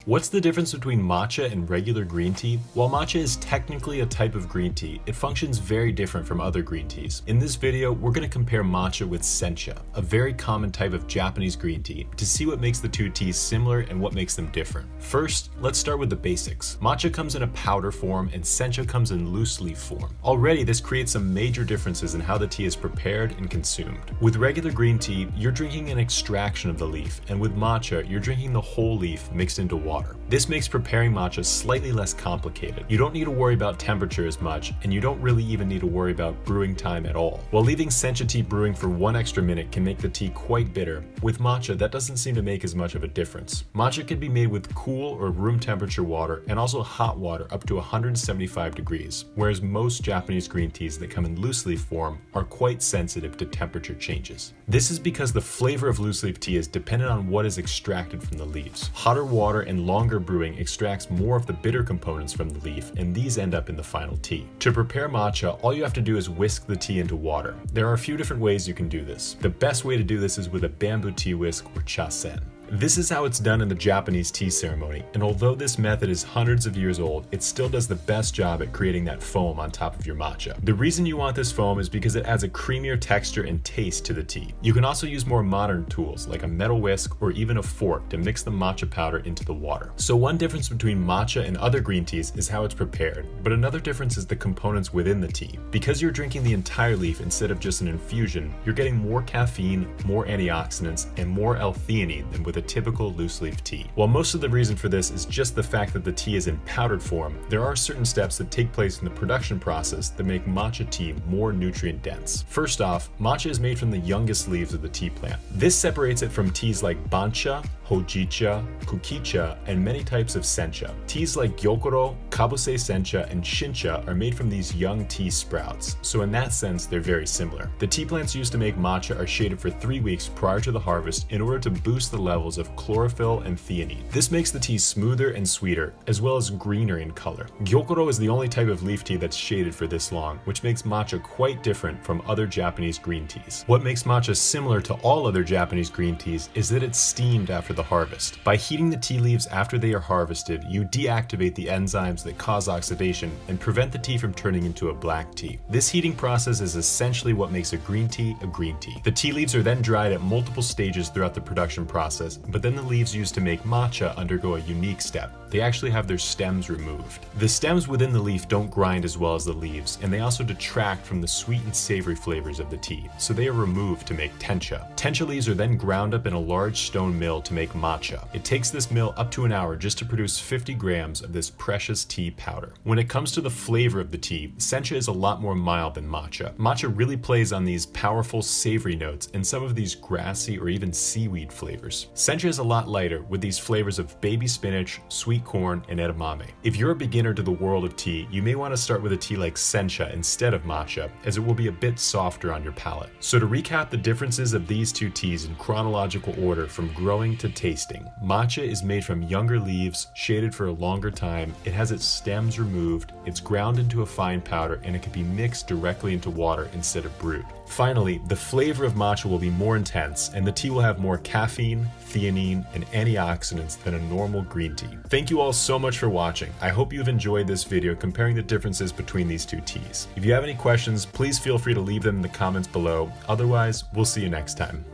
What's the difference between matcha and regular green tea? While matcha is technically a type of green tea, it functions very different from other green teas. In this video, we're going to compare matcha with sencha, a very common type of Japanese green tea, to see what makes the two teas similar and what makes them different. First, let's start with the basics. Matcha comes in a powder form and sencha comes in loose leaf form. Already, this creates some major differences in how the tea is prepared and consumed. With regular green tea, you're drinking an extraction of the leaf, and with matcha, you're drinking the whole leaf mixed into water. This makes preparing matcha slightly less complicated. You don't need to worry about temperature as much, and you don't really even need to worry about brewing time at all. While leaving sencha tea brewing for 1 extra minute can make the tea quite bitter, with matcha that doesn't seem to make as much of a difference. Matcha can be made with cool or room temperature water and also hot water up to 175 degrees, whereas most Japanese green teas that come in loose leaf form are quite sensitive to temperature changes. This is because the flavor of loose leaf tea is dependent on what is extracted from the leaves. Hotter water and longer brewing extracts more of the bitter components from the leaf, and these end up in the final tea. To prepare matcha, all you have to do is whisk the tea into water. There are a few different ways you can do this. The best way to do this is with a bamboo tea whisk or chasen. This is how it's done in the Japanese tea ceremony, and although this method is hundreds of years old, it still does the best job at creating that foam on top of your matcha. The reason you want this foam is because it adds a creamier texture and taste to the tea. You can also use more modern tools like a metal whisk or even a fork to mix the matcha powder into the water. So one difference between matcha and other green teas is how it's prepared, but another difference is the components within the tea. Because you're drinking the entire leaf instead of just an infusion, you're getting more caffeine, more antioxidants, and more L-theanine than with a typical loose leaf tea. While most of the reason for this is just the fact that the tea is in powdered form, there are certain steps that take place in the production process that make matcha tea more nutrient dense. First off, matcha is made from the youngest leaves of the tea plant. This separates it from teas like bancha, hojicha, kukicha, and many types of sencha. Teas like gyokuro, kabuse sencha, and shincha are made from these young tea sprouts, so in that sense they're very similar. The tea plants used to make matcha are shaded for 3 weeks prior to the harvest in order to boost the levels of chlorophyll and theanine. This makes the tea smoother and sweeter, as well as greener in color. Gyokuro is the only type of leaf tea that's shaded for this long, which makes matcha quite different from other Japanese green teas. What makes matcha similar to all other Japanese green teas is that it's steamed after the harvest. By heating the tea leaves after they are harvested, you deactivate the enzymes that cause oxidation and prevent the tea from turning into a black tea. This heating process is essentially what makes a green tea a green tea. The tea leaves are then dried at multiple stages throughout the production process, but then the leaves used to make matcha undergo a unique step. They actually have their stems removed. The stems within the leaf don't grind as well as the leaves, and they also detract from the sweet and savory flavors of the tea, so they are removed to make tencha. Tencha leaves are then ground up in a large stone mill to make matcha. It takes this mill up to an hour just to produce 50 grams of this precious tea powder. When it comes to the flavor of the tea, sencha is a lot more mild than matcha. Matcha really plays on these powerful savory notes and some of these grassy or even seaweed flavors. Sencha is a lot lighter with these flavors of baby spinach, sweet corn, and edamame. If you're a beginner to the world of tea, you may want to start with a tea like sencha instead of matcha, as it will be a bit softer on your palate. So to recap the differences of these two teas in chronological order from growing to tasting, matcha is made from younger leaves, shaded for a longer time, it has its stems removed, it's ground into a fine powder, and it can be mixed directly into water instead of brewed. Finally, the flavor of matcha will be more intense, and the tea will have more caffeine, theanine, and antioxidants than a normal green tea. Thank you all so much for watching. I hope you've enjoyed this video comparing the differences between these two teas. If you have any questions, please feel free to leave them in the comments below. Otherwise, we'll see you next time.